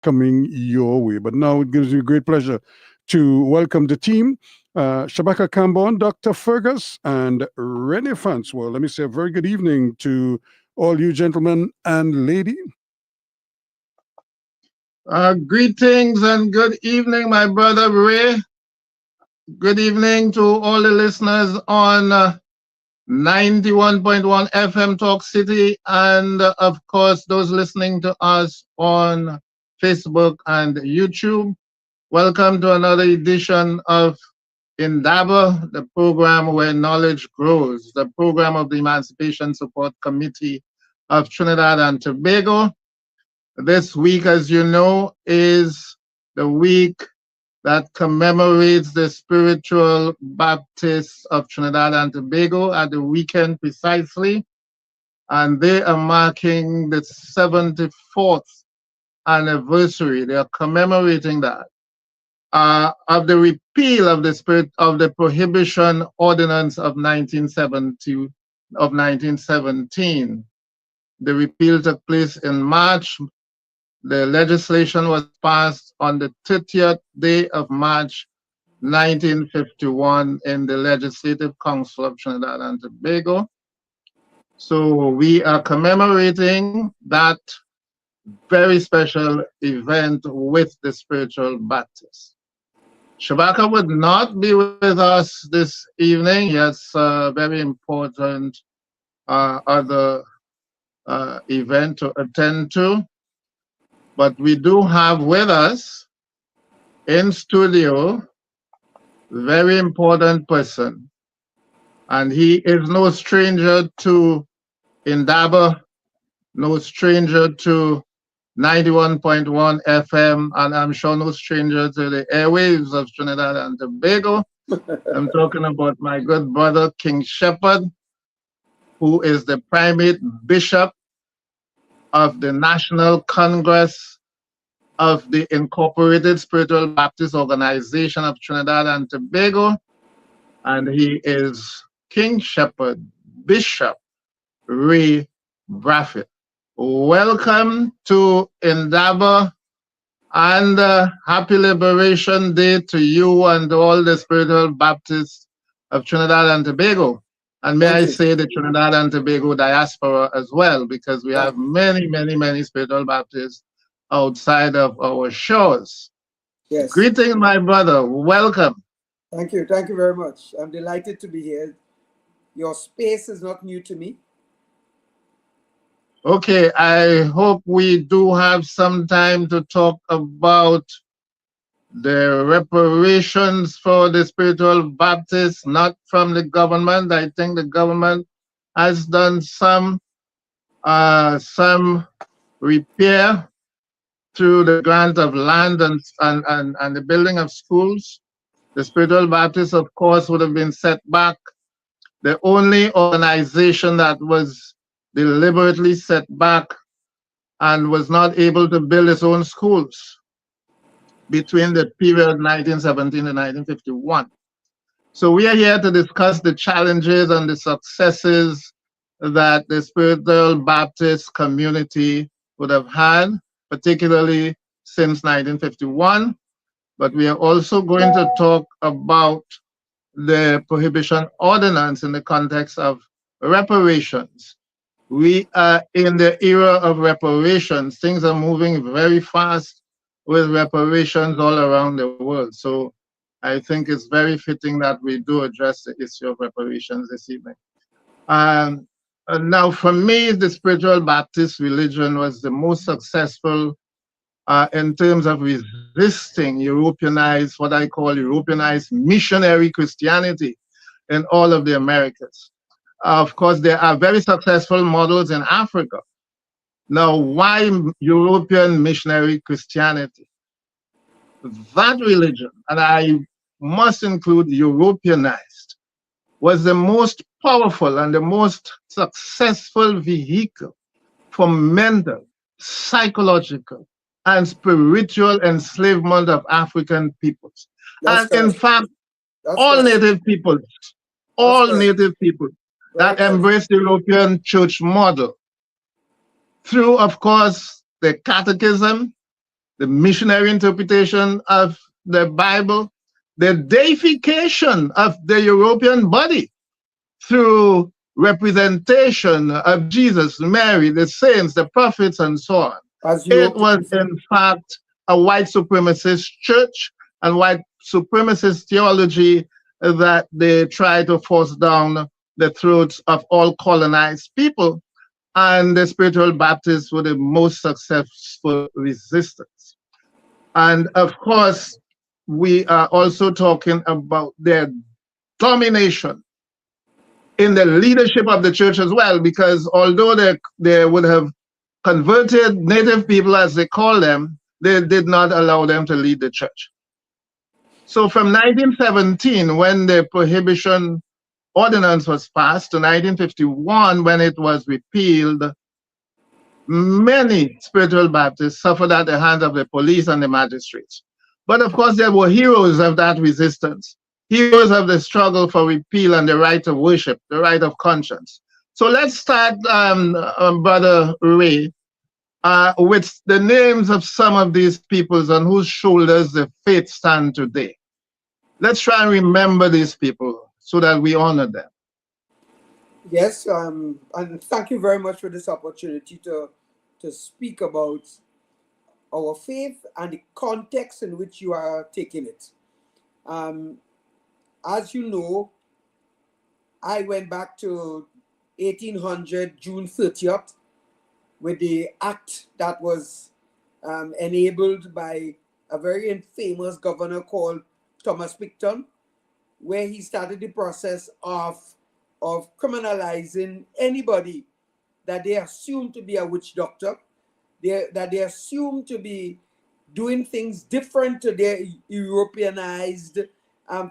coming your way. But now it gives me great pleasure to welcome the team, Shabaka Kambon, Dr. Fergus, and Renee Francois. Let me say a very good evening to all you gentlemen and lady. Greetings and good evening, my brother Ray. Good evening to all the listeners on 91.1 FM Talk City, and of course, those listening to us on Facebook and YouTube. Welcome to another edition of Endeavor, the program where knowledge grows, the program of the Emancipation Support Committee of Trinidad and Tobago. This week, as you know, is the week that commemorates the spiritual Baptists of Trinidad and Tobago at the weekend precisely. And they are marking the 74th anniversary. They are commemorating that of the repeal of the Prohibition Ordinance of 1917. The repeal took place in March. The legislation was passed on the 30th day of March 1951 in the Legislative Council of Trinidad and Tobago. So we are commemorating that very special event with the spiritual Baptists. Shabaka would not be with us this evening. He has a very important other event to attend to. But we do have with us in studio very important person, and he is no stranger to Endeavor, no stranger to 91.1 FM, and I'm sure no stranger to the airwaves of Trinidad and Tobago. I'm talking about my good brother King Shepherd, who is the Primate Bishop of the National Congress of the Incorporated Spiritual Baptist Organization of Trinidad and Tobago, and he is King Shepherd Bishop Ray Brathwaite. Welcome to Endeavor, and happy Liberation Day to you and all the spiritual Baptists of Trinidad and Tobago. And may I say the Trinidad and Tobago diaspora as well, because we have many, many, many spiritual Baptists outside of our shores. Yes. Greetings, my brother. Welcome. Thank you. Thank you very much. I'm delighted to be here. Your space is not new to me. Okay, I hope we do have some time to talk about the reparations for the spiritual Baptists, not from the government. I think the government has done some repair through the grant of land and the building of schools. The spiritual Baptists, of course, would have been set back. The only organization that was deliberately set back and was not able to build its own schools between the period 1917 and 1951. So we are here to discuss the challenges and the successes that the spiritual Baptist community would have had, particularly since 1951. But we are also going to talk about the Prohibition Ordinance in the context of reparations. We are in the era of reparations. Things are moving very fast with reparations all around the world. So I think it's very fitting that we do address the issue of reparations this evening. And now, for me, the spiritual Baptist religion was the most successful in terms of resisting Europeanized, what I call Europeanized missionary Christianity in all of the Americas. Of course, there are very successful models in Africa. Now, why European missionary Christianity? That religion, and I must include Europeanized, was the most powerful and the most successful vehicle for mental, psychological, and spiritual enslavement of African peoples. And in fact, all native peoples that embrace the European church model through, of course, the catechism, the missionary interpretation of the Bible, the deification of the European body through representation of Jesus, Mary, the saints, the prophets, and so on. As It you was, in fact, a white supremacist church and white supremacist theology that they try to force down the throats of all colonized people. And the spiritual Baptists were the most successful resistance. And of course, we are also talking about their domination in the leadership of the church as well, because although they would have converted native people, as they call them, they did not allow them to lead the church. So from 1917, when the Prohibition Ordinance was passed, to 1951, when it was repealed, many spiritual Baptists suffered at the hands of the police and the magistrates. But of course, there were heroes of that resistance, heroes of the struggle for repeal and the right of worship, the right of conscience. So let's start, Brother Ray, with the names of some of these peoples on whose shoulders the faith stand today. Let's try and remember these people so that we honor them. Yes, and thank you very much for this opportunity to speak about our faith and the context in which you are taking it. As you know, I went back to 1800, June 30th, with the act that was enabled by a very infamous governor called Thomas Picton, where he started the process of criminalizing anybody that they assume to be a witch doctor, that they assume to be doing things different to their Europeanized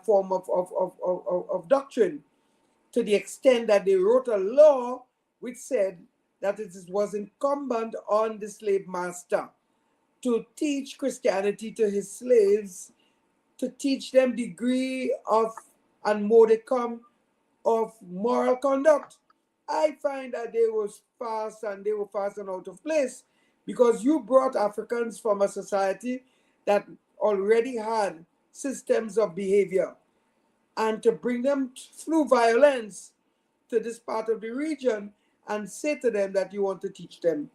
form of doctrine, to the extent that they wrote a law which said that it was incumbent on the slave master to teach Christianity to his slaves, to teach them degree of and modicum of moral conduct. I find that they were fast and out of place, because you brought Africans from a society that already had systems of behavior, and to bring them through violence to this part of the region and say to them that you want to teach them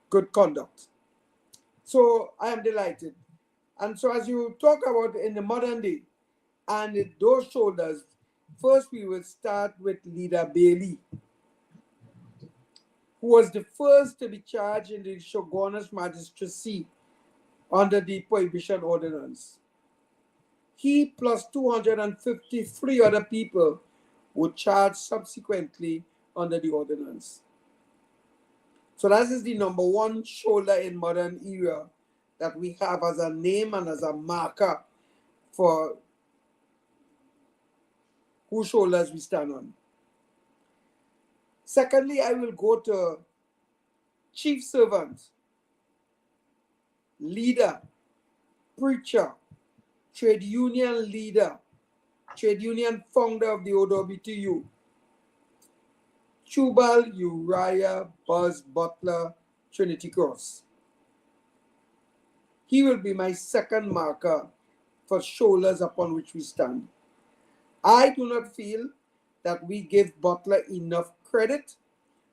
good conduct. So I am delighted. And so as you talk about in the modern day and those shoulders, first we will start with Leader Bailey, who was the first to be charged in the Shogunate magistracy under the Prohibition Ordinance. He plus 253 other people were charged subsequently under the ordinance. So that is the number one shoulder in modern era that we have as a name and as a marker for whose shoulders we stand on. Secondly, I will go to chief servant, leader, preacher, trade union leader, trade union founder of the OWTU, Tubal Uriah Buzz Butler, Trinity Cross. He will be my second marker for shoulders upon which we stand. I do not feel that we give Butler enough credit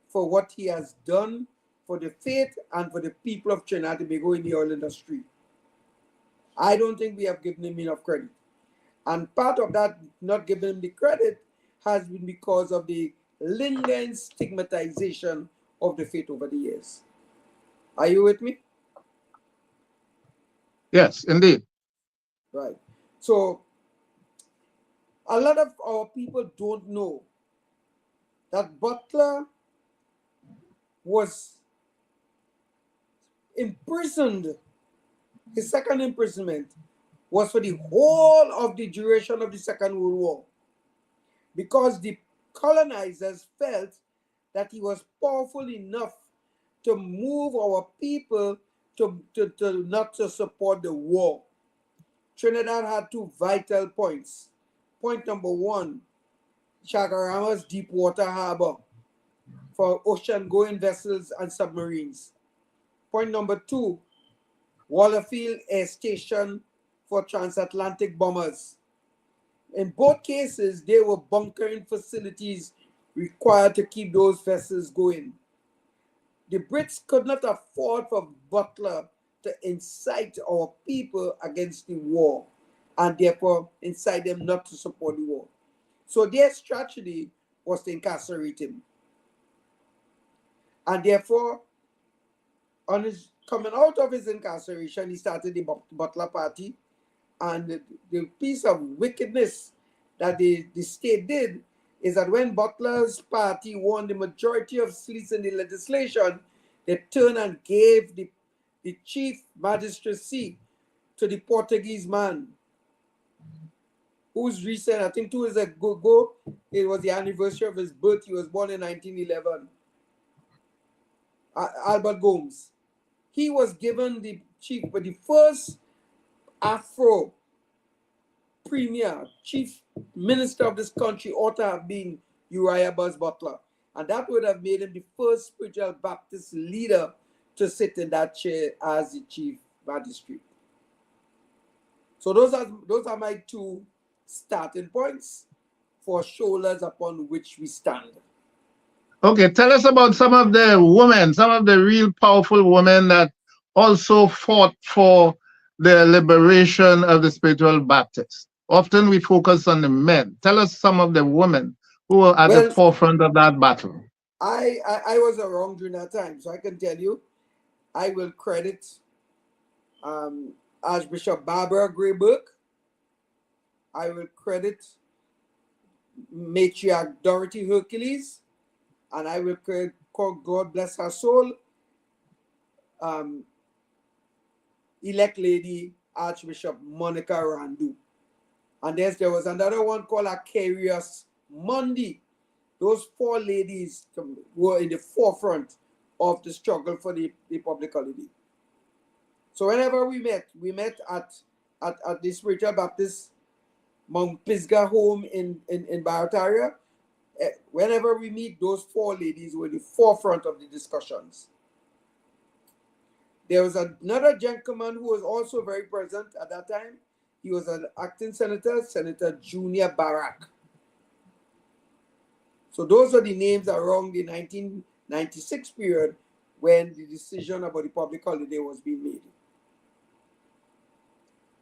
for what he has done for the faith and for the people of Trinidad and Tobago in the oil industry. I don't think we have given him enough credit. And part of that not giving him the credit has been because of the lingering stigmatization of the faith over the years. Are you with me? Yes, indeed. Right. So a lot of our people don't know that Butler was imprisoned. His second imprisonment was for the whole of the duration of the Second World War, because the colonizers felt that he was powerful enough to move our people to not to support the war. Trinidad had two vital points. Point number one, Chagarama's deep water harbor for ocean-going vessels and submarines. Point number two, Wallerfield Air Station for transatlantic bombers. In both cases, they were bunkering facilities required to keep those vessels going. The Brits could not afford for Butler to incite our people against the war and therefore incite them not to support the war. So their strategy was to incarcerate him. And therefore, on his coming out of his incarceration, he started the Butler Party. And the piece of wickedness that the state did is that when Butler's party won the majority of seats in the legislation, they turned and gave the chief magistracy to the Portuguese man, who's recent, I think 2 years ago, it was the anniversary of his birth. He was born in 1911. Albert Gomes. He was given the chief, but the first Afro premier, chief minister of this country ought to have been Uriah Buzz Butler. And that would have made him the first spiritual Baptist leader to sit in that chair as the chief magistrate. So those are my 2 starting points for shoulders upon which we stand. Okay, tell us about some of the women, some of the real powerful women that also fought for the liberation of the spiritual Baptists. Often we focus on the men. Tell us some of the women who were at the forefront of that battle. I was around during that time, so I can tell you, I will credit Archbishop Barbara Grayburg. I will credit Matriarch Dorothy Hercules, and I will credit, God bless her soul, elect lady Archbishop Monica Randu. And there was another one called Acarius Mundi. Those 4 ladies were in the forefront of the struggle for the public holiday. So whenever we met at the Spiritual Baptist Mount Pisgah home in Barataria. Whenever we meet, those 4 ladies were in the forefront of the discussions. There was another gentleman who was also very present at that time. He was an acting senator, Senator Junior Barak. So those are the names around the 1996 period when the decision about the public holiday was being made.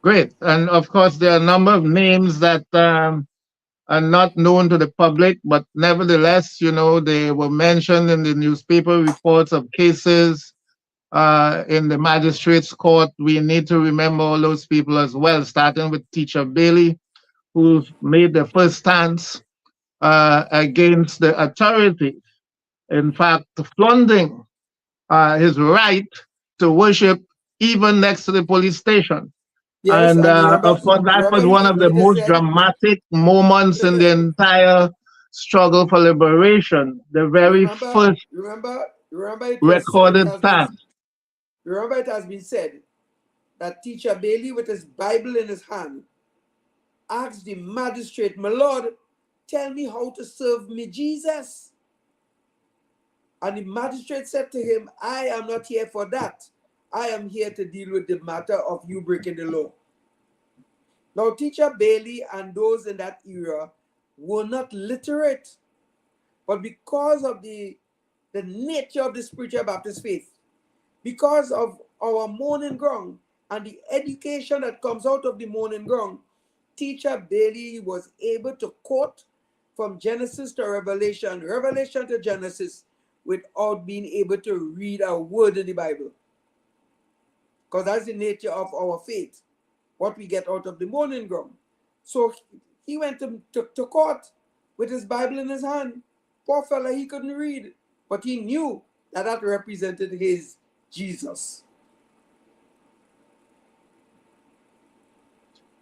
Great. And of course, there are a number of names that are not known to the public, but nevertheless, they were mentioned in the newspaper reports of cases in the magistrate's court. We need to remember all those people as well, starting with Teacher Bailey, who made the first stance against the authority. In fact, flaunting his right to worship even next to the police station. Yes, and of course, that was one of the most dramatic moments in the entire struggle for liberation. The very first recorded time. Remember, it has been said that Teacher Bailey, with his Bible in his hand, asked the magistrate, "My Lord, tell me how to serve me Jesus." And the magistrate said to him, "I am not here for that. I am here to deal with the matter of you breaking the law." Now, Teacher Bailey and those in that era were not literate, but because of the nature of the spiritual Baptist faith, because of our mourning ground and the education that comes out of the mourning ground, Teacher Bailey was able to quote from Genesis to Revelation, Revelation to Genesis, without being able to read a word in the Bible. Because that's the nature of our faith, what we get out of the mourning ground. So he went to court with his Bible in his hand. Poor fella, he couldn't read, but he knew that represented his Jesus.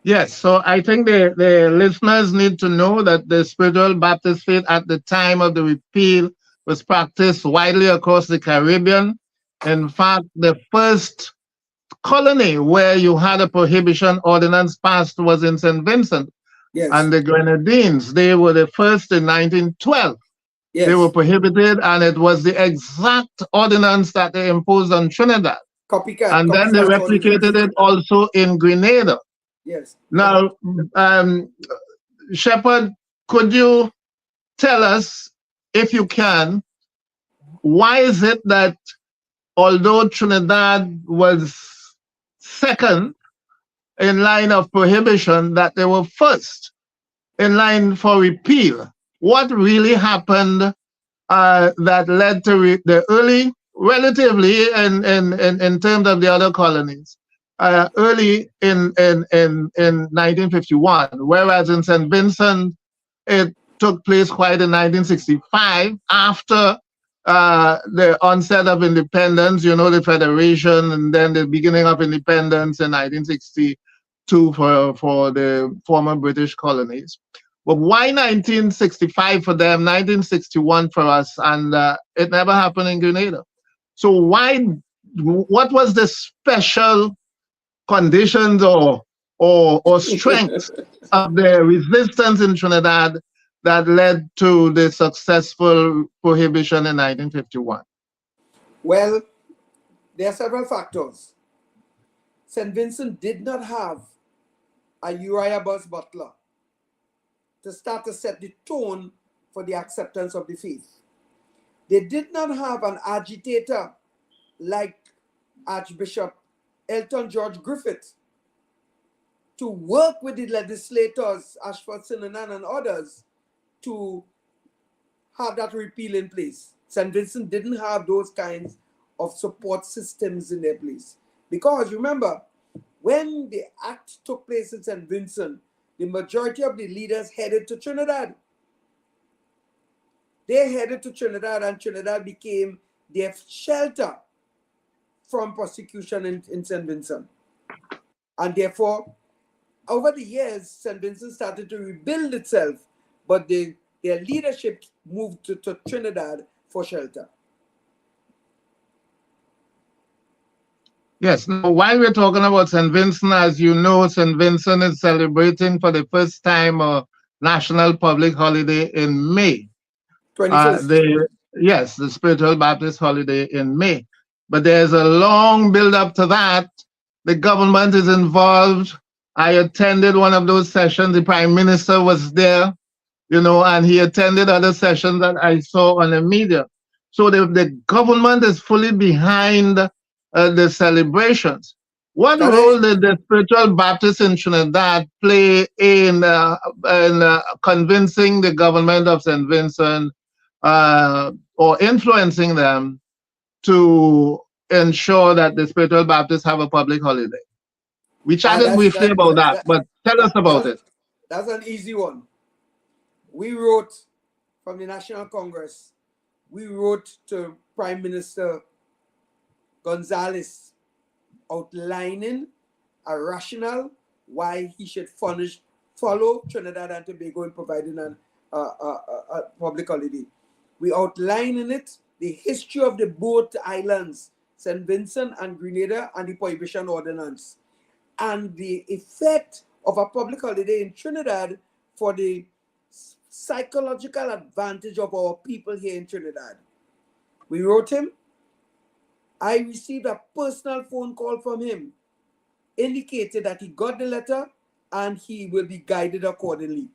Yes, so I think the listeners need to know that the spiritual Baptist faith at the time of the repeal was practiced widely across the Caribbean. In fact, the first colony where you had a prohibition ordinance passed was in St. Vincent. Yes. And the Grenadines, they were the first in 1912. Yes. They were prohibited, and it was the exact ordinance that they imposed on Trinidad. And then they replicated it also in Grenada. Yes. Now, Shepherd, could you tell us, if you can, why is it that although Trinidad was second in line of prohibition, that they were first in line for repeal? What really happened that led to the early, relatively in terms of the other colonies, early in 1951, whereas in St. Vincent, it took place quite in 1965 after the onset of independence, you know, the Federation, and then the beginning of independence in 1962 for the former British colonies. But why 1965 for them, 1961 for us, and it never happened in Grenada? So what was the special conditions or strengths of the resistance in Trinidad that led to the successful prohibition in 1951? Well, there are several factors. St. Vincent did not have a Uriah Buzz Butler to start to set the tone for the acceptance of the faith. They did not have an agitator like Archbishop Elton George Griffith to work with the legislators, Ashford Sinanan and others, to have that repeal in place. St. Vincent didn't have those kinds of support systems in their place. Because remember, when the act took place in St. Vincent, the majority of the leaders headed to Trinidad. They headed to Trinidad, and Trinidad became their shelter from persecution in St. Vincent. And therefore, over the years, St. Vincent started to rebuild itself, but their leadership moved to Trinidad for shelter. Yes. Now, while we're talking about St. Vincent, as you know, St. Vincent is celebrating for the first time a national public holiday in May. 21st. Yes, the Spiritual Baptist holiday in May. But there's a long build up to that. The government is involved. I attended one of those sessions. The Prime Minister was there, you know, and he attended other sessions that I saw on the media. So the government is fully behind the celebrations. What role did the Spiritual Baptists in Trinidad play in convincing the government of St. Vincent or influencing them to ensure that the Spiritual Baptists have a public holiday? We chatted briefly about that, but tell us about it. That's an easy one. We wrote from the National Congress, we wrote to Prime Minister Gonzalez outlining a rationale why he should follow Trinidad and Tobago in providing a public holiday. We outline in it the history of the both islands, St. Vincent and Grenada, and the Prohibition Ordinance, and the effect of a public holiday in Trinidad for the psychological advantage of our people here in Trinidad. We wrote him. I received a personal phone call from him, indicated that he got the letter and he will be guided accordingly.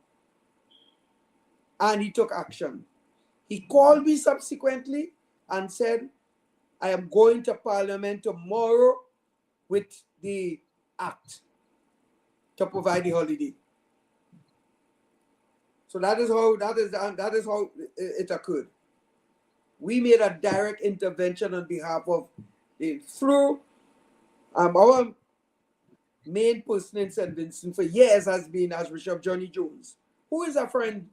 And he took action. He called me subsequently and said, I am going to Parliament tomorrow with the act to provide the holiday. So that is how it occurred. We made a direct intervention on behalf of through our main person in St. Vincent for years has been Archbishop Johnny Jones, who is a friend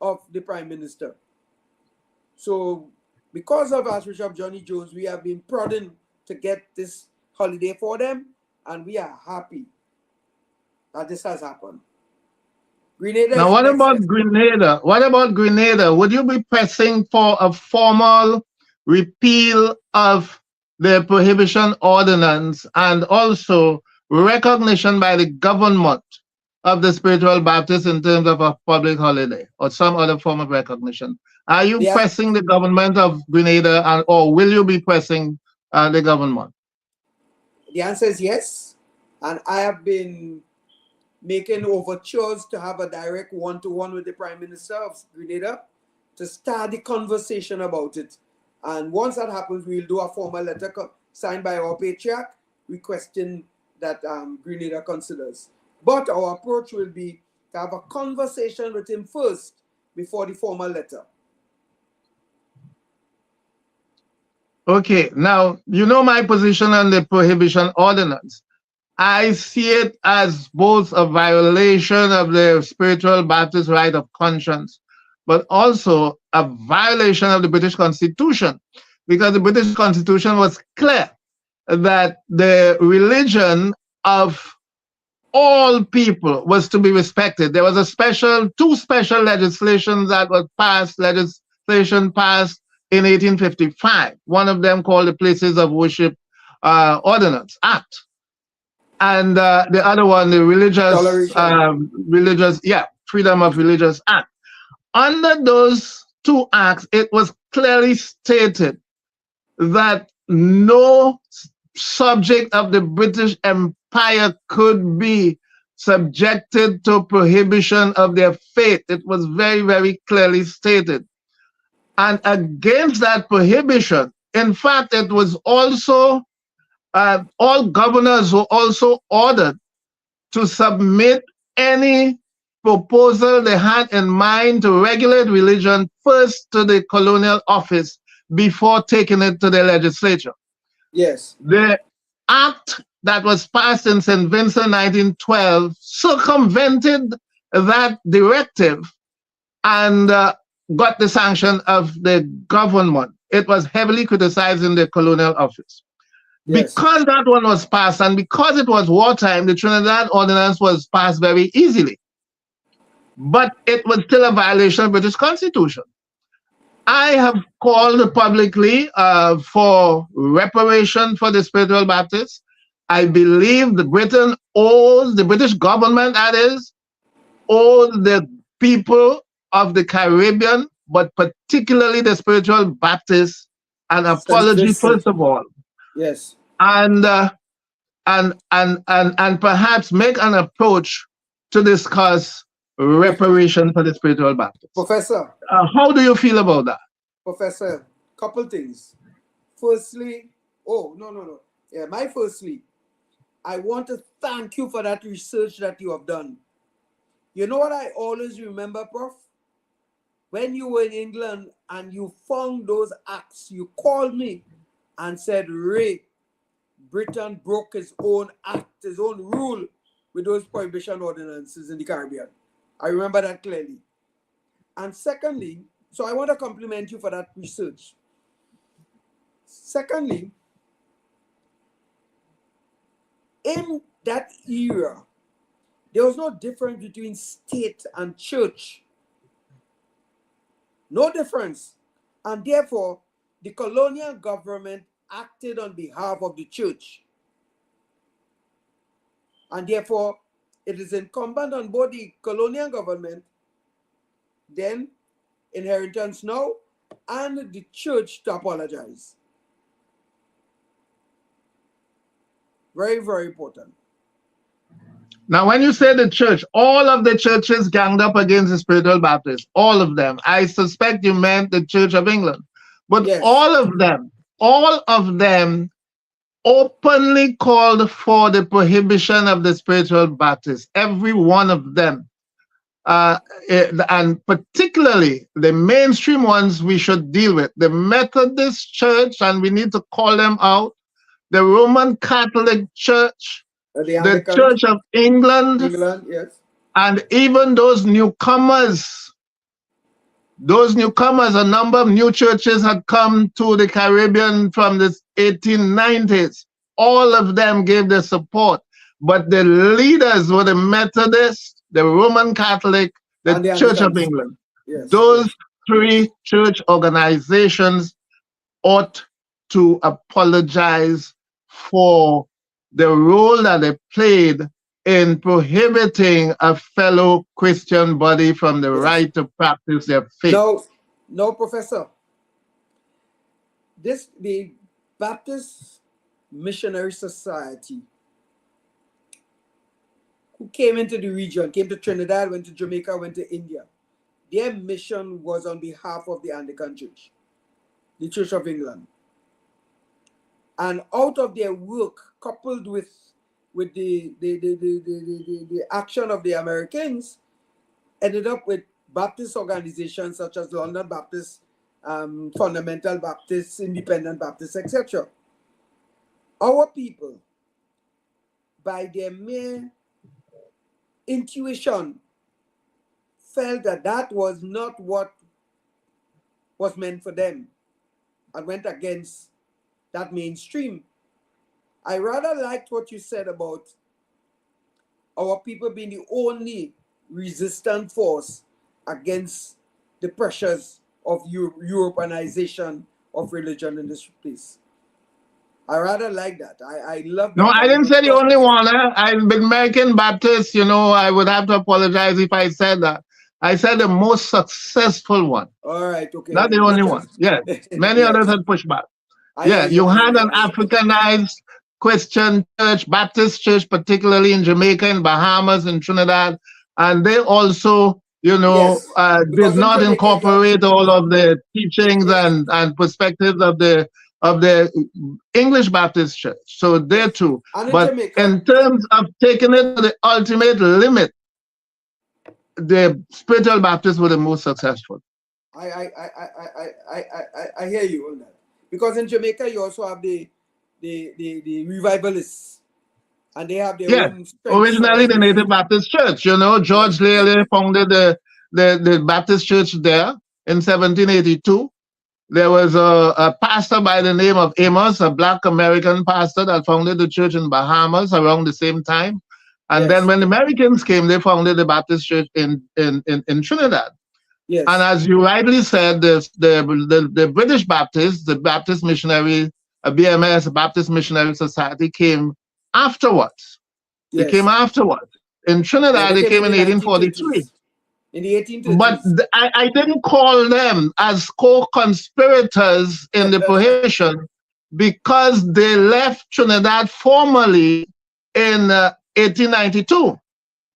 of the Prime Minister. So because of Archbishop Johnny Jones, we have been prodding to get this holiday for them, and we are happy that this has happened. Grenada. Now, what about Grenada? What about Grenada? Would you be pressing for a formal repeal of the prohibition ordinance and also recognition by the government of the Spiritual Baptists in terms of a public holiday or some other form of recognition? Are you pressing the government of Grenada, or will you be pressing the government? The answer is yes. And I have been making overtures to have a direct one-to-one with the Prime Minister of Grenada to start the conversation about it. And once that happens, we'll do a formal letter signed by our patriarch requesting that Grenada considers. But our approach will be to have a conversation with him first before the formal letter. Okay, now, you know my position on the prohibition ordinance. I see it as both a violation of the spiritual Baptist right of conscience, but also a violation of the British Constitution, because the British Constitution was clear that the religion of all people was to be respected. There was two special legislations that was legislation passed in 1855. One of them called the Places of Worship Ordinance Act. And the other one, the Freedom of Religious Act. Under those two acts, it was clearly stated that no subject of the British Empire could be subjected to prohibition of their faith. It was very, very clearly stated. And against that prohibition, in fact, it was also, all governors were also ordered to submit any proposal they had in mind to regulate religion first to the colonial office before taking it to the legislature. Yes. The act that was passed in St. Vincent 1912 circumvented that directive and got the sanction of the government. It was heavily criticized in the colonial office. Yes. Because that one was passed and because it was wartime, the Trinidad Ordinance was passed very easily. But it was still a violation of British Constitution. I have called publicly for reparation for the spiritual Baptists. I believe the British government, that is, owes the people of the Caribbean, but particularly the spiritual Baptists, an apology first of all. Yes. And perhaps make an approach to discuss reparation for the spiritual Baptists. Professor. How do you feel about that? Professor, couple things. Firstly, I want to thank you for that research that you have done. You know what I always remember, Prof? When you were in England and you found those acts, you called me and said, Ray, Britain broke his own act, his own rule with those prohibition ordinances in the Caribbean. I remember that clearly. And secondly, so I want to compliment you for that research. Secondly, in that era, there was no difference between state and church. No difference. And therefore, the colonial government acted on behalf of the church. And therefore, it is incumbent on both the colonial government, then inheritance now, and the church to apologize. Very, very important. Now, when you say the church, all of the churches ganged up against the spiritual Baptists, all of them. I suspect you meant the Church of England. But yes, all of them openly called for the prohibition of the spiritual Baptists, every one of them. And particularly the mainstream ones we should deal with. The Methodist Church, and we need to call them out, the Roman Catholic Church, the Church of England, yes, and even those newcomers, a number of new churches had come to the Caribbean from the 1890s. All of them gave their support, but the leaders were the Methodists, the Roman Catholic, the Church of England. Yes, those three church organizations ought to apologize for the role that they played in prohibiting a fellow Christian body from the right to practice their faith. No, Professor. The Baptists missionary society who came into the region, came to Trinidad, went to Jamaica, went to India. Their mission was on behalf of the Anglican Church, the Church of England. And out of their work, coupled with the action of the Americans, ended up with Baptist organizations such as London Baptist, Fundamental Baptist, Independent Baptist, etc. Our people, by their mere intuition, felt that that was not what was meant for them and went against that mainstream. I rather liked what you said about our people being the only resistant force against the pressures of Europeanization of religion in this place. I rather like that. I love that. No, I didn't say the only one. I've been American Baptist, you know, I would have to apologize if I said that. I said the most successful one. All right, okay. Not the only one. Yes. Many Yes. others had pushed back. You had an Africanized Christian church, Baptist church, particularly in Jamaica, in Bahamas, in Trinidad, and they also, you know, did not incorporate all of the teachings and perspectives of the English Baptist church. So there too. But in terms of taking it to the ultimate limit, the spiritual Baptists were the most successful. I hear you on that. Because in Jamaica you also have the revivalists, and they have their own originally the Native Baptist Church. You know, George Lely founded the Baptist Church there in 1782. There was a pastor by the name of Amos, a Black American pastor that founded the church in Bahamas around the same time. And then when the Americans came, they founded the Baptist church in Trinidad. Yes. And as you rightly said, the British Baptists, the Baptist Missionary, BMS, Baptist Missionary Society, came afterwards. They came afterwards. In Trinidad, they came in 1843. In the 1830s. But I didn't call them as co-conspirators in the prohibition because they left Trinidad formally in 1892.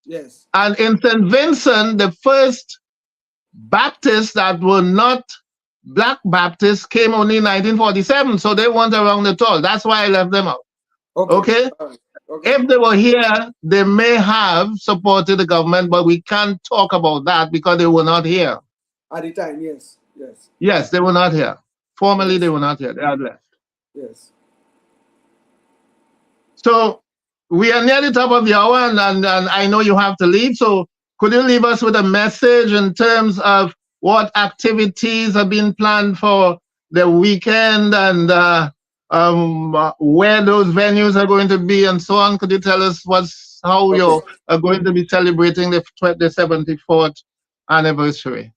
Yes. And in St. Vincent, the first Baptists that were not Black Baptists came only in 1947, so they weren't around at all. That's why I left them out. Okay? Okay. If they were here, they may have supported the government, but we can't talk about that because they were not here. At the time, yes. Yes, they were not here. Formally, they were not here. They had left. Yes. So we are near the top of the hour, and I know you have to leave. So could you leave us with a message in terms of what activities are being planned for the weekend and where those venues are going to be and so on? Could you tell us how you are going to be celebrating the 74th anniversary?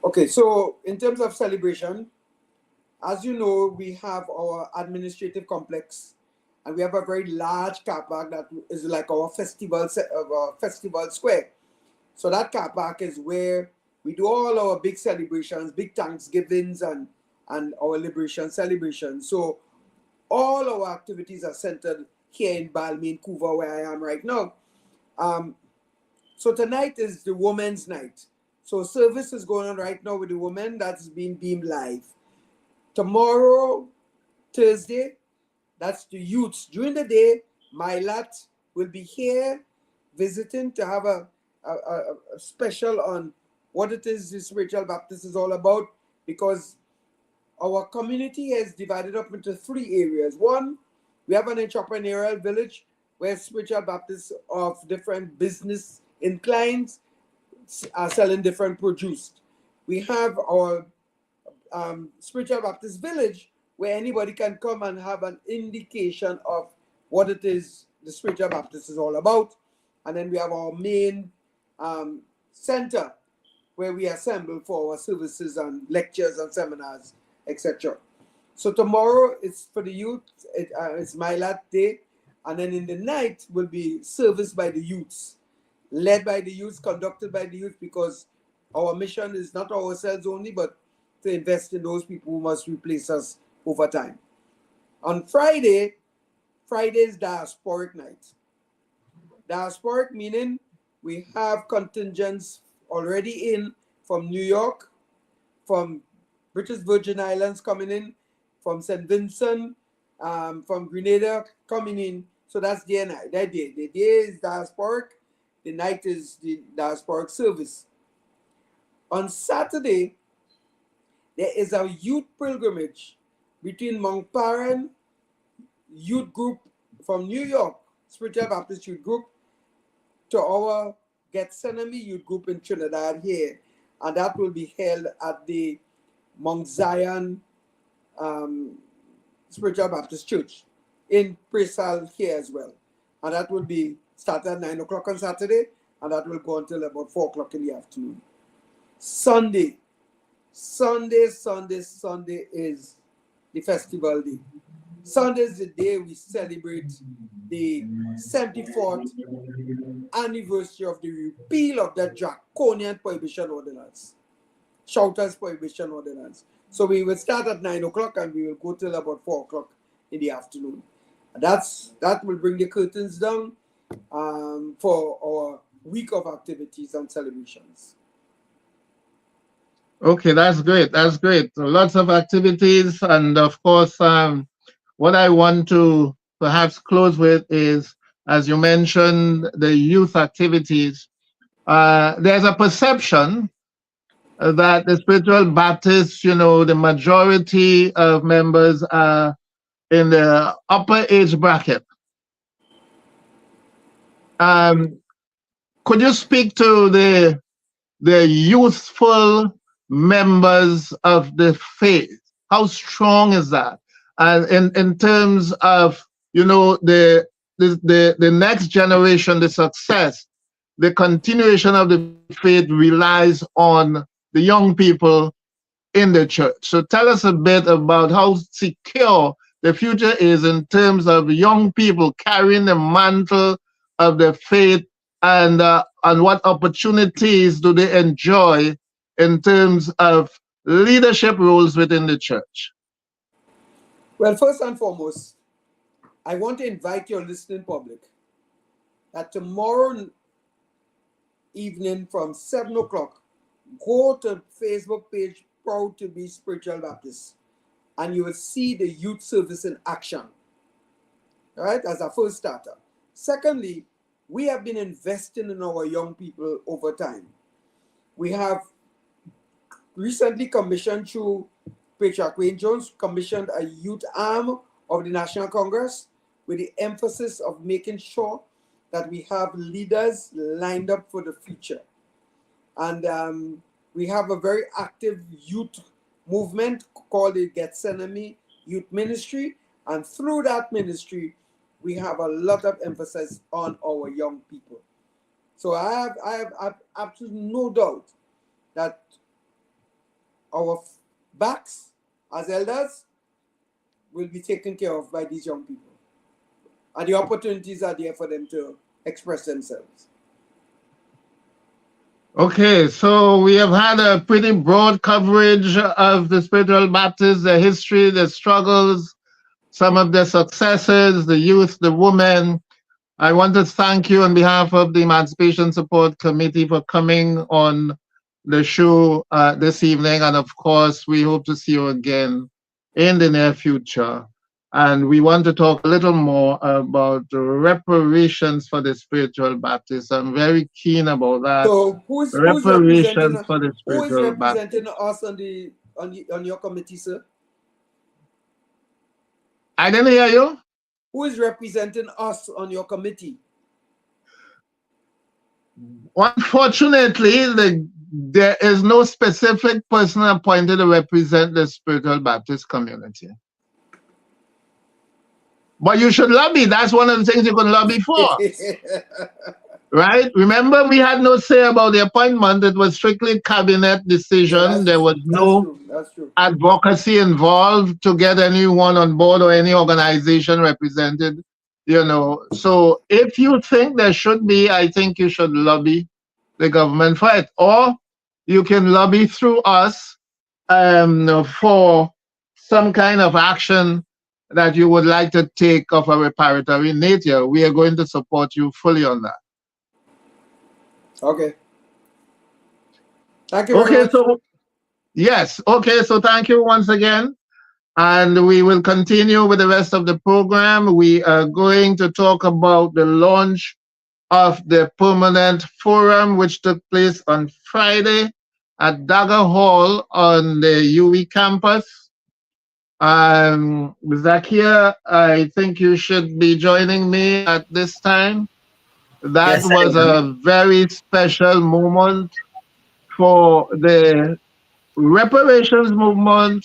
Okay, so in terms of celebration, as you know, we have our administrative complex, and we have a very large car park that is like our festival square. So that car park is where we do all our big celebrations, big Thanksgivings, and our liberation celebrations. So all our activities are centered here in Balmain, Couva, where I am right now. So tonight is the Women's Night. So service is going on right now with the women. That's being beamed live. Tomorrow, Thursday, that's the youths. During the day, Mylat will be here visiting to have a special on what it is the Spiritual Baptist is all about, because our community is divided up into 3 areas. One, we have an entrepreneurial village where Spiritual Baptists of different business inclines are selling different produce. We have our Spiritual Baptist village where anybody can come and have an indication of what it is the Spiritual Baptist is all about. And then we have our main center where we assemble for our services and lectures and seminars, etc. So tomorrow is for the youth, it's Mylat Day, and then in the night will be service by the youths, led by the youths, conducted by the youth, because our mission is not ourselves only, but to invest in those people who must replace us over time. On Friday is diasporic night. Diasporic meaning we have contingents already in from New York, from British Virgin Islands coming in, from St. Vincent, from Grenada coming in. So that's day and night. That day. The day is diasporic, the night is the diasporic service. On Saturday, there is a youth pilgrimage between Mount Paran youth group from New York, Spiritual Baptist Youth Group, to our Gethsemane youth group in Trinidad here. And that will be held at the Mount Zion Spiritual Baptist Church in Presal here as well. And that will be started at 9 o'clock on Saturday, and that will go until about 4 o'clock in the afternoon. Sunday is the festival day. Sunday is the day we celebrate the 74th anniversary of the repeal of the draconian prohibition ordinance, Shouters Prohibition Ordinance. So we will start at 9 o'clock and we will go till about 4 o'clock in the afternoon. And that will bring the curtains down for our week of activities and celebrations. Okay, that's great. That's great. So lots of activities, and of course, what I want to perhaps close with is, as you mentioned, the youth activities. There's a perception that the Spiritual Baptists, the majority of members are in the upper age bracket. Could you speak to the youthful members of the faith? How strong is that? And in terms of the next generation, the success, the continuation of the faith relies on the young people in the church. So tell us a bit about how secure the future is in terms of young people carrying the mantle of the faith, and what opportunities do they enjoy in terms of leadership roles within the church? Well, first and foremost, I want to invite your listening public that tomorrow evening from 7 o'clock, go to Facebook page Proud to be Spiritual Baptist, and you will see the youth service in action. All right, as a first starter. Secondly, we have been investing in our young people over time. We have recently commissioned through Patriarch Wayne Jones, commissioned a youth arm of the National Congress with the emphasis of making sure that we have leaders lined up for the future. And we have a very active youth movement called the Gethsemane Youth Ministry. And through that ministry, we have a lot of emphasis on our young people. So I have absolutely no doubt that our backs as elders will be taken care of by these young people. And the opportunities are there for them to express themselves. Okay, so we have had a pretty broad coverage of the Spiritual Baptists, the history, the struggles, some of the successes, the youth, the women. I want to thank you on behalf of the Emancipation Support Committee for coming on the show this evening. And of course, we hope to see you again in the near future. And we want to talk a little more about the reparations for the Spiritual Baptists. I'm very keen about that. So who's reparations representing, for the who is Spiritual representing Baptists. us on your committee, sir? I didn't hear you. Who is representing us on your committee? Unfortunately, there is no specific person appointed to represent the Spiritual Baptist community. But you should lobby. That's one of the things you can lobby for. Right? Remember, we had no say about the appointment. It was strictly cabinet decision. Yeah, there was no that's true. advocacy involved to get anyone on board or any organization represented. So if you think there should be, I think you should lobby the government for it. Or you can lobby through us for some kind of action that you would like to take of a reparatory nature, we are going to support you fully on that. Okay. Thank you very Okay, much. so yes, okay, so thank you once again. And we will continue with the rest of the program. We are going to talk about the launch of the permanent forum, which took place on Friday at Dagger Hall on the UE campus. Zakia, I think you should be joining me at this time. That Yes, I was am. a very special moment for the reparations movement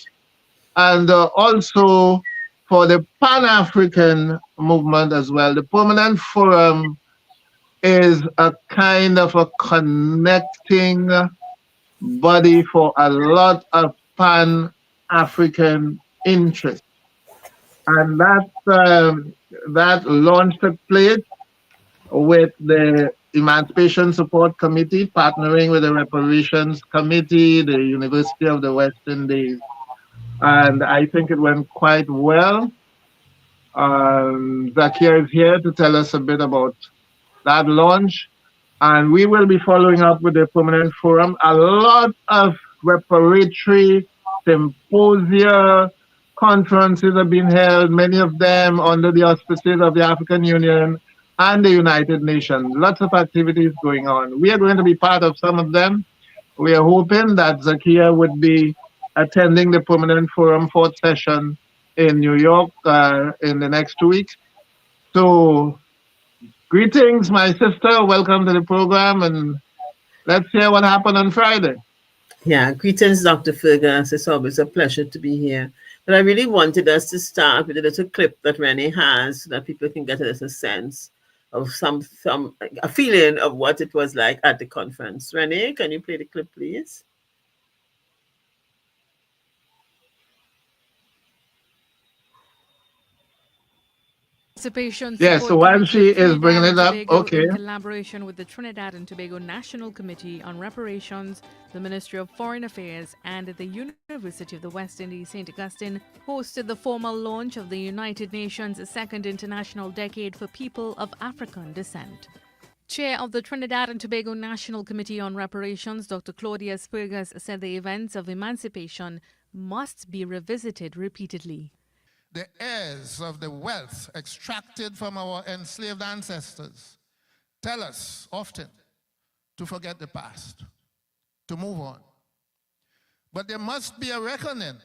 and also for the Pan-African movement as well. The Permanent Forum is a kind of a connecting body for a lot of Pan-African interests. And that launch took place with the Emancipation Support Committee partnering with the Reparations Committee, the University of the West Indies. And I think it went quite well. Zakia is here to tell us a bit about that launch. And we will be following up with the Permanent Forum. A lot of reparatory symposia, conferences have been held, many of them under the auspices of the African Union and the United Nations. Lots of activities going on. We are going to be part of some of them. We are hoping that Zakia would be attending the Permanent Forum fourth session in New York in the next 2 weeks. So, greetings, my sister. Welcome to the program, and let's hear what happened on Friday. Yeah, greetings, Dr. Fergus. It's always a pleasure to be here. But I really wanted us to start with a little clip that Renee has so that people can get a little sense of a feeling of what it was like at the conference. Renee, can you play the clip, please? Emancipation Yes, so Support while Committee she of is Trinidad bringing and it up, Tobago, okay. in collaboration with the Trinidad and Tobago National Committee on Reparations, the Ministry of Foreign Affairs, and the University of the West Indies, St. Augustine, hosted the formal launch of the United Nations' Second International Decade for People of African Descent. Chair of the Trinidad and Tobago National Committee on Reparations, Dr. Claudius Fergus, said the events of emancipation must be revisited repeatedly. The heirs of the wealth extracted from our enslaved ancestors tell us often to forget the past, to move on. But there must be a reckoning,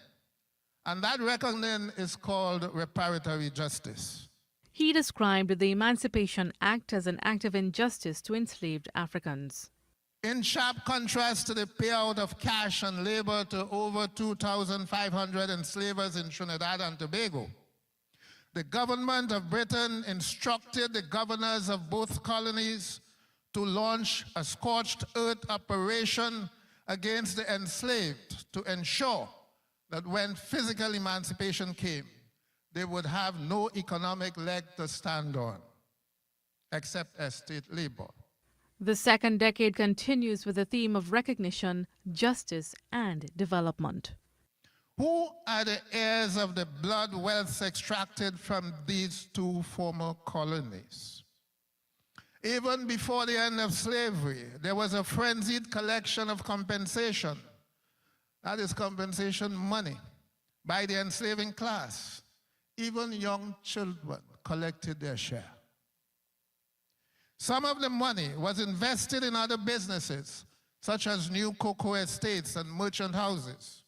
and that reckoning is called reparatory justice. He described the Emancipation Act as an act of injustice to enslaved Africans. In sharp contrast to the payout of cash and labor to over 2,500 enslavers in Trinidad and Tobago, the government of Britain instructed the governors of both colonies to launch a scorched earth operation against the enslaved to ensure that when physical emancipation came, they would have no economic leg to stand on, except estate labor. The second decade continues with the theme of recognition, justice, and development. Who are the heirs of the blood wealth extracted from these two former colonies? Even before the end of slavery, there was a frenzied collection of compensation. That is compensation money by the enslaving class. Even young children collected their share. Some of the money was invested in other businesses, such as new cocoa estates and merchant houses.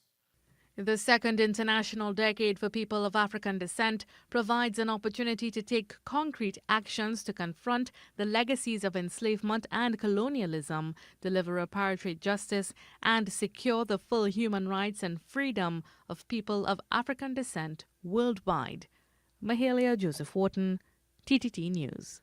The Second International Decade for People of African Descent provides an opportunity to take concrete actions to confront the legacies of enslavement and colonialism, deliver reparatory justice, and secure the full human rights and freedom of people of African descent worldwide. Mahalia Joseph Wharton, TTT News.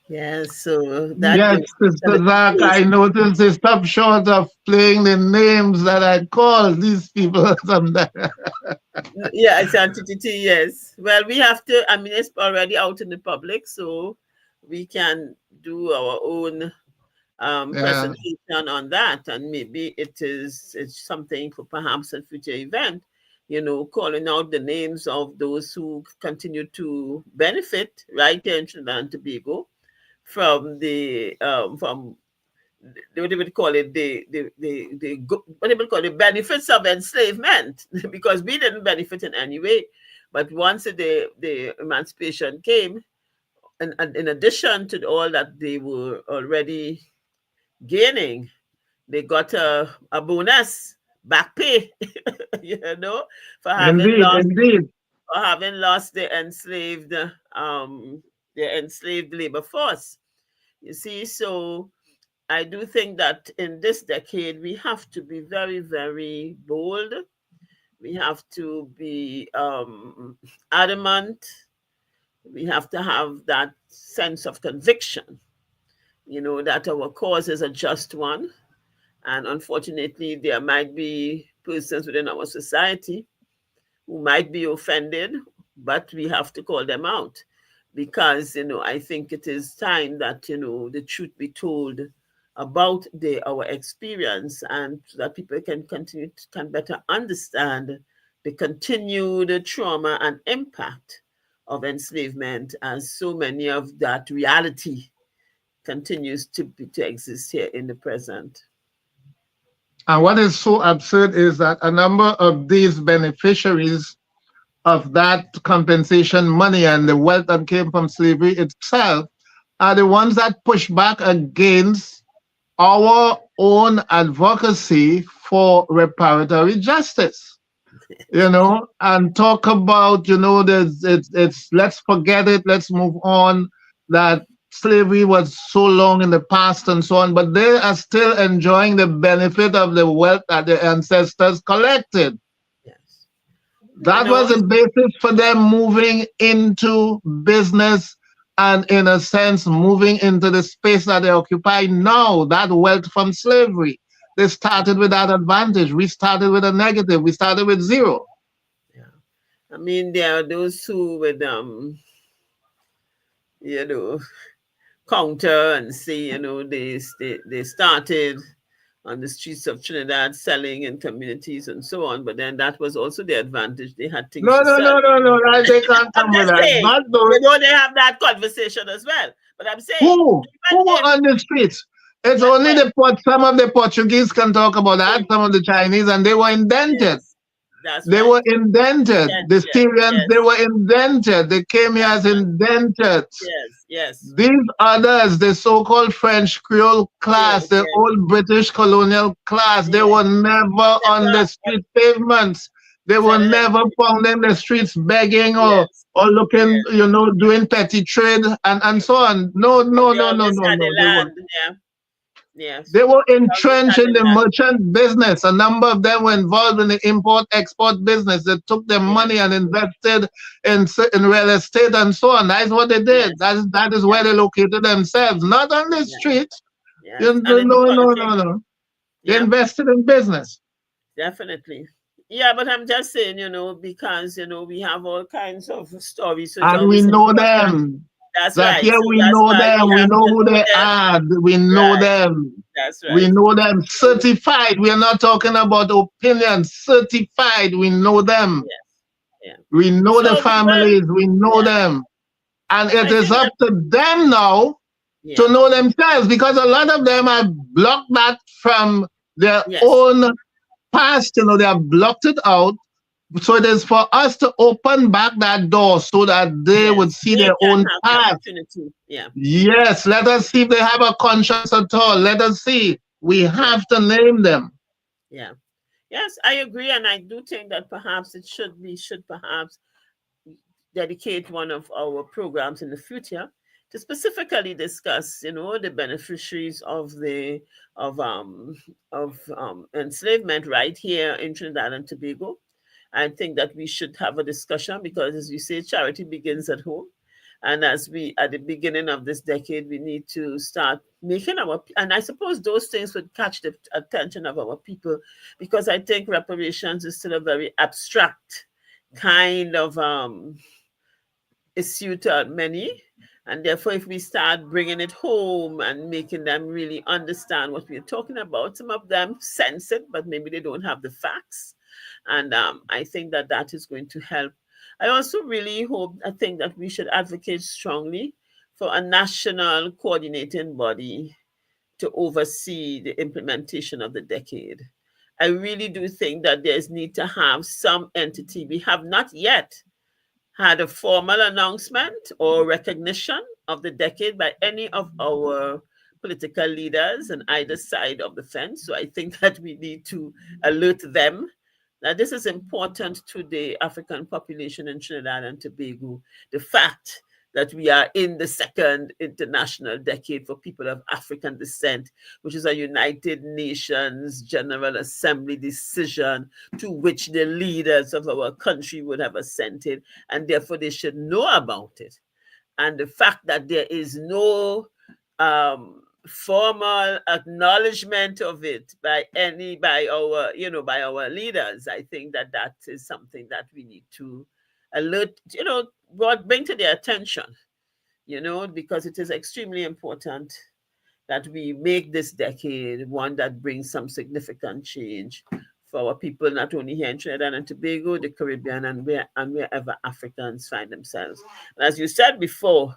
Yes, so that Yes, Sister Zach, I noticed they stopped short of playing the names that I called these people sometimes. yeah, it's entity, yes. Well, we have to, I mean, it's already out in the public, so we can do our own Yeah. presentation on that, and maybe it's something for perhaps a future event, calling out the names of those who continue to benefit right here in Trinidad and Tobago from from what they would call it, what they would call it, benefits of enslavement, because we didn't benefit in any way. But once the emancipation came, and in addition to all that they were already gaining, they got a bonus back pay, for having Indeed, lost indeed. the enslaved labor force. You see, so I do think that in this decade we have to be very, very bold. We have to be adamant. We have to have that sense of conviction, that our cause is a just one. And unfortunately, there might be persons within our society who might be offended, but we have to call them out, because, I think it is time that, the truth be told about our experience, and so that people can better understand the continued trauma and impact of enslavement, as so many of that reality continues to exist here in the present. And what is so absurd is that a number of these beneficiaries of that compensation money and the wealth that came from slavery itself are the ones that push back against our own advocacy for reparatory justice, and talk about, it's let's forget it, let's move on, that slavery was so long in the past and so on, but they are still enjoying the benefit of the wealth that their ancestors collected. Yes. That was the basis for them moving into business and, in a sense, moving into the space that they occupy now, that wealth from slavery. They started with that advantage. We started with a negative. We started with zero. Yeah. I mean, there are those who would, counter and say, they started on the streets of Trinidad selling in communities and so on, but then that was also the advantage. They had things No, to no, sell. no, no, no. They can't I'm come with just that. saying, Not those. they have that conversation as well. But I'm saying, Who were on the streets? It's only some of the Portuguese can talk about that, some of the Chinese, and they were indented. Yes, that's They right. were indented. The Syrians, Yes. they were indented. They came here as indented. Yes. These others, the so-called French Creole class, the old British colonial class, they were never on the street pavements. They were never found in the streets begging or looking, doing petty trade and so on. No. They weren't. Yes. They were entrenched in the merchant business. A number of them were involved in the import-export business. They took their money and invested in real estate and so on. That's what they did. That is where they located themselves, not on the streets. No. They invested in business. Definitely. Yeah, but I'm just saying, because, we have all kinds of stories. So and we know them. That's that right. here So we know them. We know who they are. We know them. That's right. We know them. Certified. We are not talking about opinions. Certified. We know them. Yeah. We know the families. We know them. And it is up to them now to know themselves, because a lot of them are blocked back from their own past. They have blocked it out. So it is for us to open back that door so that they would see their own path. Yes, let us see if they have a conscience at all. Let us see. We have to name them. Yeah. Yes, I agree. And I do think that perhaps we should perhaps dedicate one of our programs in the future to specifically discuss, the beneficiaries of enslavement right here in Trinidad and Tobago. I think that we should have a discussion because, as you say, charity begins at home. And as we, at the beginning of this decade, we need to start making and I suppose those things would catch the attention of our people, because I think reparations is still a very abstract kind of issue to many. And therefore, if we start bringing it home and making them really understand what we're talking about, some of them sense it, but maybe they don't have the facts. And I think that that is going to help. I also really think that we should advocate strongly for a national coordinating body to oversee the implementation of the decade. I really do think that there's need to have some entity. We have not yet had a formal announcement or recognition of the decade by any of our political leaders on either side of the fence. So I think that we need to alert them that this is important to the African population in Trinidad and Tobago. The fact that we are in the second international decade for people of African descent, which is a United Nations General Assembly decision to which the leaders of our country would have assented, and therefore they should know about it. And the fact that there is no formal acknowledgement of it by our leaders, I think that that is something that we need to alert, bring to their attention, because it is extremely important that we make this decade one that brings some significant change for our people, not only here in Trinidad and Tobago, the Caribbean, and wherever Africans find themselves. And as you said before,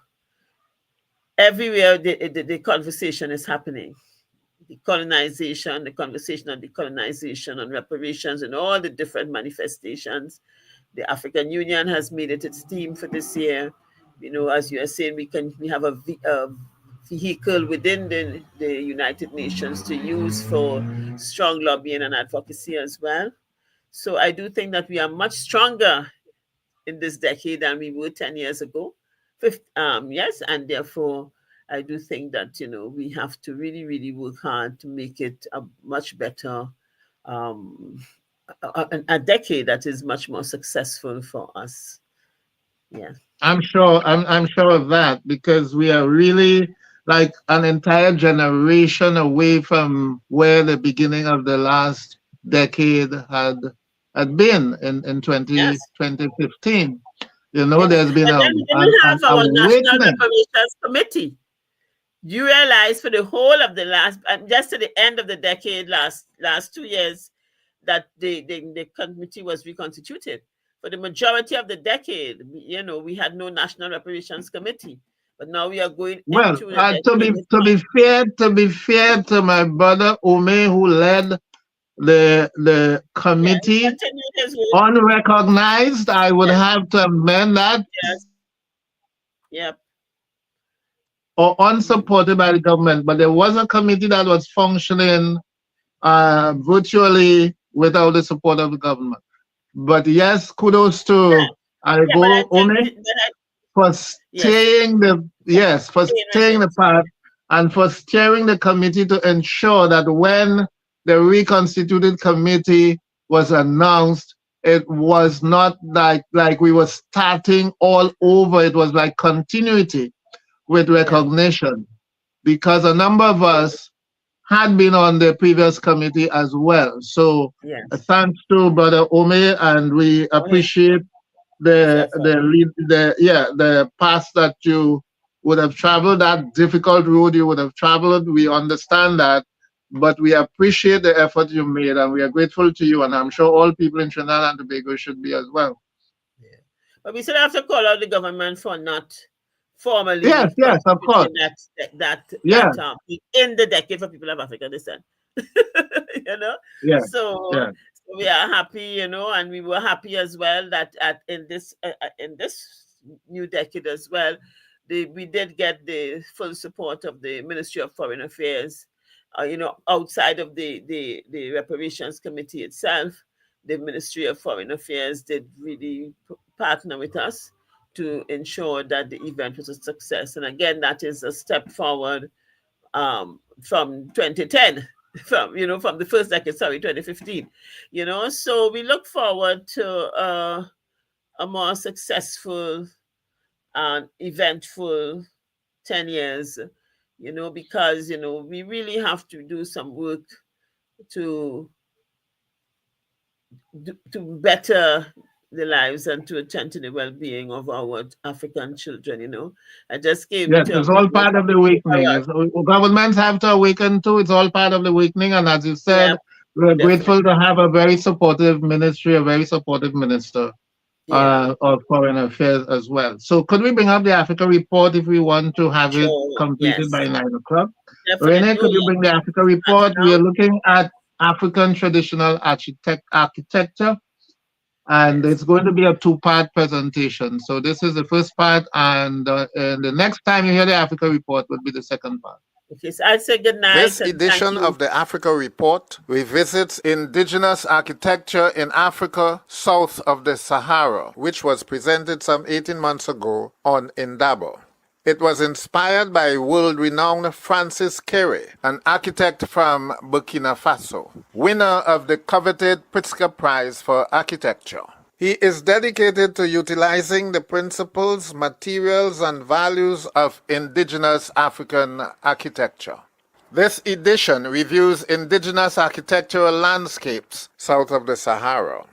everywhere the conversation is happening. The conversation on decolonization, on reparations, and all the different manifestations. The African Union has made it its theme for this year. As you are saying, we have a vehicle within the United Nations to use for strong lobbying and advocacy as well. So I do think that we are much stronger in this decade than we were 10 years ago. Yes, and therefore I do think that we have to really, really work hard to make it a much better a decade that is much more successful for us. Yeah, I'm sure of that, because we are really like an entire generation away from where the beginning of the last decade had been in 2015. There's been and then we didn't have our National Reparations Committee. You realize for the whole of the last, just to the end of the decade, last 2 years, that the committee was reconstituted. For the majority of the decade, we had no National Reparations Committee, but now we are going into to be fair to my brother Ome, who led the committee unrecognized, I would have to amend that. Yes. Yep. Or unsupported by the government, but there was a committee that was functioning virtually without the support of the government. But yes, kudos to Ome for staying the path and for steering the committee to ensure that when the reconstituted committee was announced, it was not like we were starting all over. It was like continuity with recognition, because a number of us had been on the previous committee as well. So thanks to Brother Ome, and we appreciate the path that you would have traveled, that difficult road you would have traveled. We understand that, but we appreciate the effort you made, and we are grateful to you, and I'm sure all people in Trinidad and Tobago should be as well. Yeah. But we still have to call out the government for not formally, yes, of course, that in the decade for people of African descent. So we are happy, and we were happy as well that in this new decade as well, we did get the full support of the Ministry of Foreign Affairs. Outside of the Reparations Committee itself, the Ministry of Foreign Affairs did really partner with us to ensure that the event was a success. And again, that is a step forward from 2010, from the first decade, 2015. So we look forward to a more successful an eventful 10 years, because, we really have to do some work to better the lives and to attend to the well-being of our African children. I just came Yes, to it's all part of the awakening. Governments have to awaken too. It's all part of the awakening. And as you said, Yeah, we're definitely. grateful to have a very supportive ministry, a very supportive minister Yeah, of foreign affairs as well. So could we bring up the Africa report if we want to have it sure. completed by Yes, 9 o'clock? definitely. Renee, Oh, could you yeah. bring the Africa At report? We now? are looking at African traditional architecture, and Yes. it's going to be a two-part presentation. So this is the first part, and the next time you hear the Africa report would be the second part. Okay, so I'd say good night This and thank edition you. of the Africa Report revisits indigenous architecture in Africa south of the Sahara, which was presented some 18 months ago on Indaba. It was inspired by world-renowned Francis Kéré, an architect from Burkina Faso, winner of the coveted Pritzker Prize for Architecture. He is dedicated to utilizing the principles, materials, and values of indigenous African architecture. This edition reviews indigenous architectural landscapes south of the Sahara.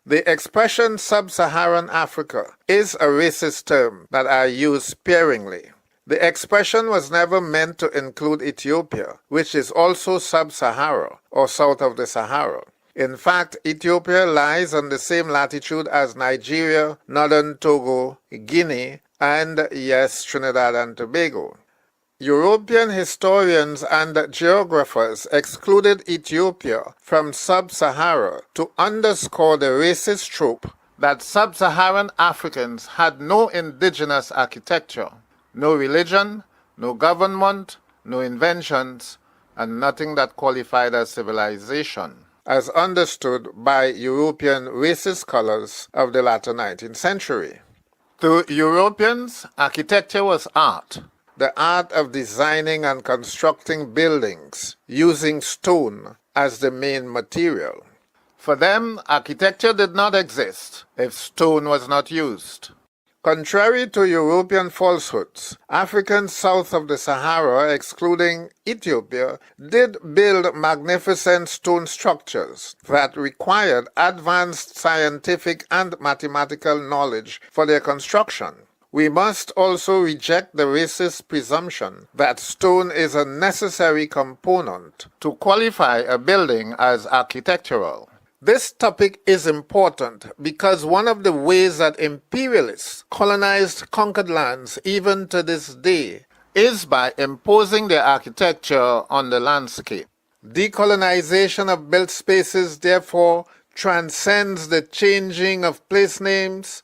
The expression sub-Saharan Africa is a racist term that I use sparingly. The expression was never meant to include Ethiopia, which is also sub-Sahara or south of the Sahara. In fact, Ethiopia lies on the same latitude as Nigeria, northern Togo, Guinea, and yes, Trinidad and Tobago. European historians and geographers excluded Ethiopia from sub-Sahara to underscore the racist trope that sub-Saharan Africans had no indigenous architecture, no religion, no government, no inventions, and nothing that qualified as civilization, as understood by European racist scholars of the latter 19th century. To Europeans, architecture was art, the art of designing and constructing buildings using stone as the main material. For them, architecture did not exist if stone was not used. Contrary to European falsehoods, Africans south of the Sahara, excluding Ethiopia, did build magnificent stone structures that required advanced scientific and mathematical knowledge for their construction. We must also reject the racist presumption that stone is a necessary component to qualify a building as architectural. This topic is important because one of the ways that imperialists colonized conquered lands even to this day is by imposing their architecture on the landscape. Decolonization of built spaces therefore transcends the changing of place names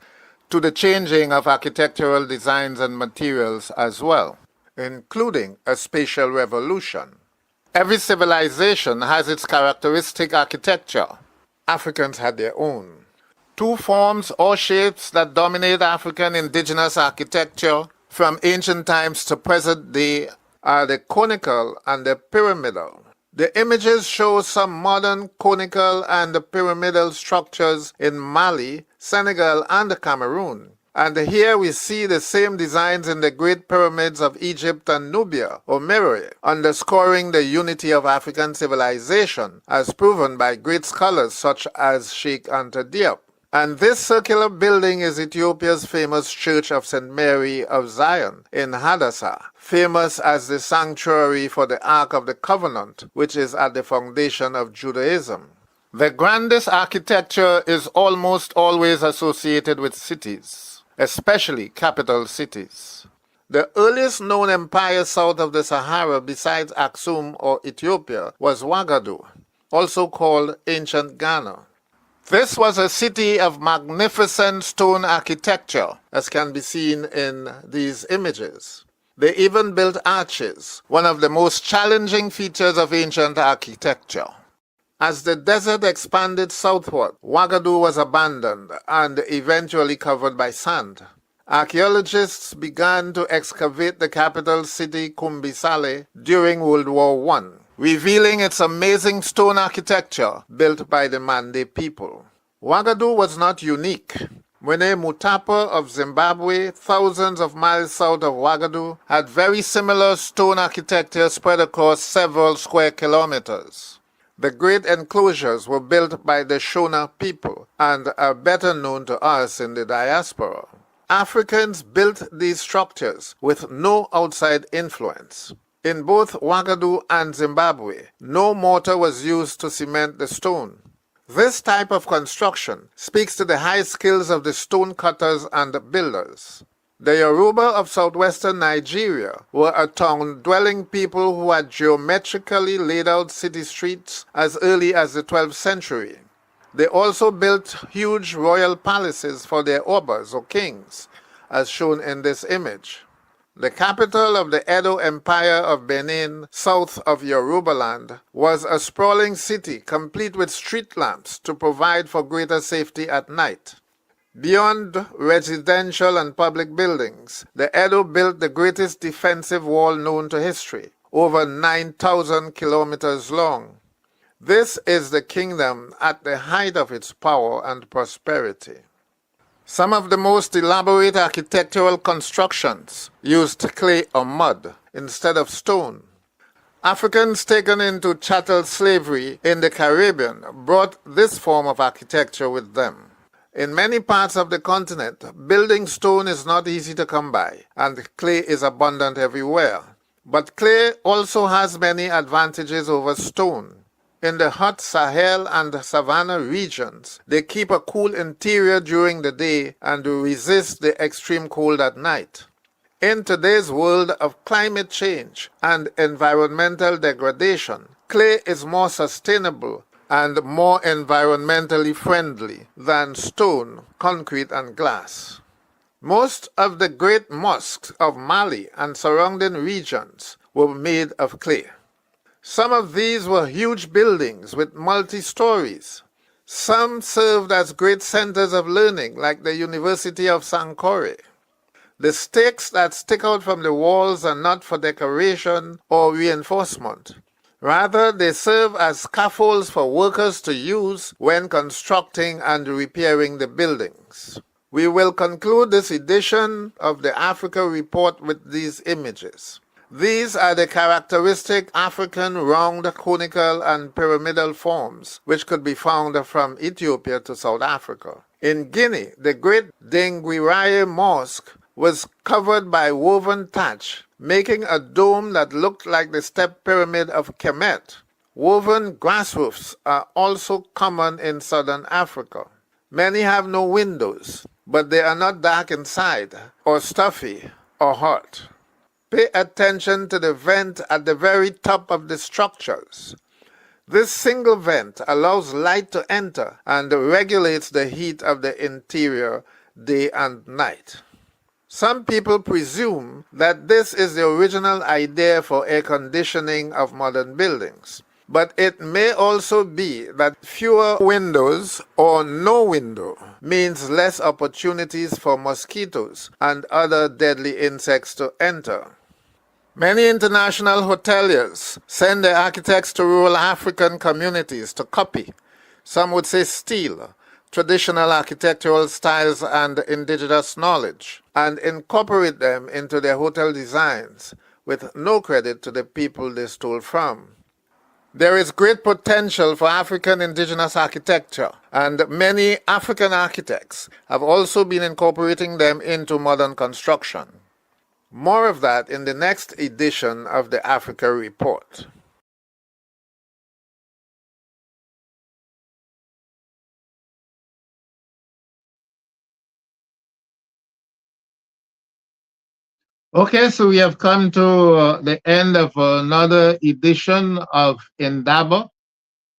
to the changing of architectural designs and materials as well, including a spatial revolution. Every civilization has its characteristic architecture. Africans had their own. Two forms or shapes that dominate African indigenous architecture from ancient times to present day are the conical and the pyramidal. The images show some modern conical and pyramidal structures in Mali, Senegal, and Cameroon. And here we see the same designs in the Great Pyramids of Egypt and Nubia, or Meroe, underscoring the unity of African civilization, as proven by great scholars such as Sheikh Anta Diop. And this circular building is Ethiopia's famous Church of St. Mary of Zion in Hadassah, famous as the sanctuary for the Ark of the Covenant, which is at the foundation of Judaism. The grandest architecture is almost always associated with cities, especially capital cities. The earliest known empire south of the Sahara besides Aksum or Ethiopia was Ouagadougou, also called ancient Ghana. This was a city of magnificent stone architecture, as can be seen in these images. They even built arches, one of the most challenging features of ancient architecture. As the desert expanded southward, Ouagadougou was abandoned and eventually covered by sand. Archaeologists began to excavate the capital city Kumbisale during World War I, revealing its amazing stone architecture built by the Mande people. Ouagadougou was not unique. Mwene Mutapa of Zimbabwe, thousands of miles south of Ouagadougou, had very similar stone architecture spread across several square kilometers. The great enclosures were built by the Shona people and are better known to us in the diaspora. Africans built these structures with no outside influence. In both Ouagadougou and Zimbabwe, no mortar was used to cement the stone. This type of construction speaks to the high skills of the stone cutters and builders. The Yoruba of southwestern Nigeria were a town-dwelling people who had geometrically laid out city streets as early as the 12th century. They also built huge royal palaces for their obas or kings, as shown in this image. The capital of the Edo Empire of Benin, south of Yorubaland, was a sprawling city complete with street lamps to provide for greater safety at night. Beyond residential and public buildings, the Edo built the greatest defensive wall known to history, over 9,000 kilometers long. This is the kingdom at the height of its power and prosperity. Some of the most elaborate architectural constructions used clay or mud instead of stone. Africans taken into chattel slavery in the Caribbean brought this form of architecture with them. In many parts of the continent, building stone is not easy to come by, and clay is abundant everywhere. But clay also has many advantages over stone. In the hot Sahel and Savannah regions, they keep a cool interior during the day and resist the extreme cold at night. In today's world of climate change and environmental degradation, clay is more sustainable and more environmentally friendly than stone, concrete, and glass. Most of the great mosques of Mali and surrounding regions were made of clay. Some of these were huge buildings with multi-stories. Some served as great centers of learning, like the University of Sankore. The stakes that stick out from the walls are not for decoration or reinforcement. Rather, they serve as scaffolds for workers to use when constructing and repairing the buildings. We will conclude this edition of the Africa Report with these images. These are the characteristic African round, conical, and pyramidal forms which could be found from Ethiopia to South Africa. In Guinea, the great Denguiraye Mosque was covered by woven thatch, making a dome that looked like the step pyramid of Kemet. Woven grass roofs are also common in southern Africa. Many have no windows, but they are not dark inside, or stuffy, or hot. Pay attention to the vent at the very top of the structures. This single vent allows light to enter and regulates the heat of the interior day and night. Some people presume that this is the original idea for air conditioning of modern buildings, but it may also be that fewer windows or no window means less opportunities for mosquitoes and other deadly insects to enter. Many international hoteliers send their architects to rural African communities to copy, some would say steal, traditional architectural styles and indigenous knowledge, and incorporate them into their hotel designs, with no credit to the people they stole from. There is great potential for African indigenous architecture, and many African architects have also been incorporating them into modern construction. More of that in the next edition of the Africa Report. Okay, so we have come to the end of another edition of Indaba,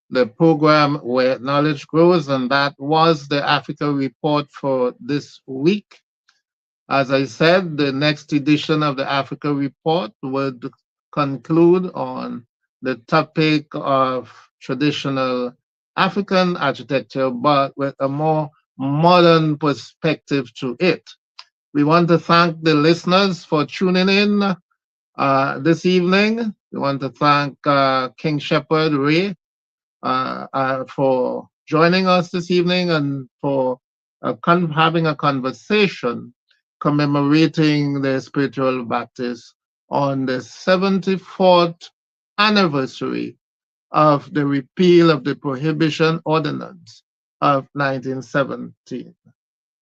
the program where knowledge grows, and that was the Africa Report for this week. As I said, the next edition of the Africa Report would conclude on the topic of traditional African architecture, but with a more modern perspective to it. We want to thank the listeners for tuning in this evening. We want to thank King Shepherd Ray for joining us this evening and for having a conversation commemorating the Spiritual Baptist on the 74th anniversary of the repeal of the Prohibition Ordinance of 1917.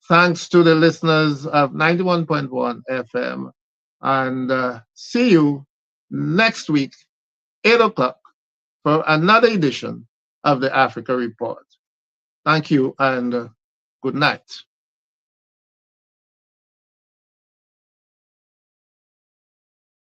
Thanks to the listeners of 91.1 FM, and see you next week, 8 o'clock, for another edition of the Africa Report. Thank you and good night.